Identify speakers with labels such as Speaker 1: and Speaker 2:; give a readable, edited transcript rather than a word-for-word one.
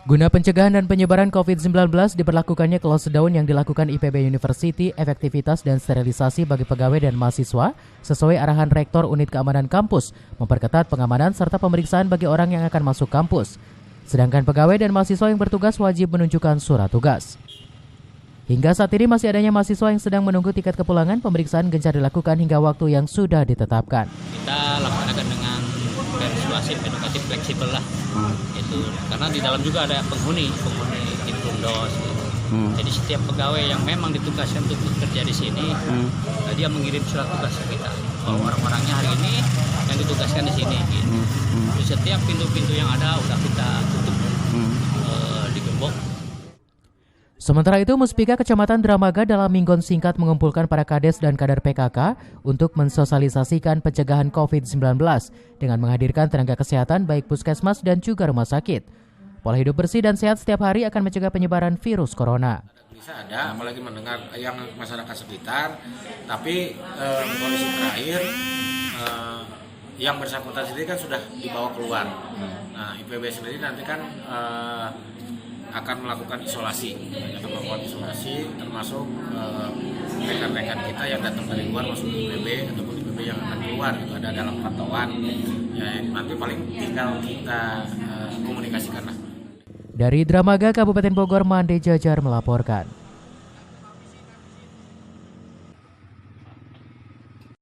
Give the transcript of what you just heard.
Speaker 1: Guna pencegahan dan penyebaran COVID-19, diberlakukannya lockdown yang dilakukan IPB University, efektivitas dan sterilisasi bagi pegawai dan mahasiswa sesuai arahan Rektor Unit Keamanan Kampus, memperketat pengamanan serta pemeriksaan bagi orang yang akan masuk kampus. Sedangkan pegawai dan mahasiswa yang bertugas wajib menunjukkan surat tugas. Hingga saat ini masih adanya mahasiswa yang sedang menunggu tiket kepulangan, pemeriksaan gencar dilakukan hingga waktu yang sudah ditetapkan.
Speaker 2: Kita laksanakan dengan persuasif, edukatif, fleksibel lah. Itu karena di dalam juga ada penghuni tim Pundos. Gitu. Jadi setiap pegawai yang memang ditugaskan untuk bekerja di sini, dia mengirim surat tugas ke kita. Bahwa orang-orangnya hari ini yang ditugaskan di sini. Gitu. Di setiap pintu-pintu yang ada udah kita tutup, digembok.
Speaker 1: Sementara itu, Muspika Kecamatan Dramaga dalam minggon singkat mengumpulkan para kades dan kader PKK untuk mensosialisasikan pencegahan COVID-19 dengan menghadirkan tenaga kesehatan baik puskesmas dan juga rumah sakit. Pola hidup bersih dan sehat setiap hari akan mencegah penyebaran virus corona.
Speaker 3: Bisa ada, apalagi mendengar yang masyarakat sekitar, tapi kondisi terakhir yang bersangkutan sendiri kan sudah dibawa keluar. Nah, IPB sendiri nanti kan akan melakukan isolasi, termasuk rekan-rekan kita yang datang dari luar masuk IPB ataupun IPB yang akan keluar, itu ada dalam pantauan. Ya, nanti paling tinggal kita komunikasikan lah.
Speaker 1: Dari Dramaga, Kabupaten Bogor, Mande Jajar melaporkan.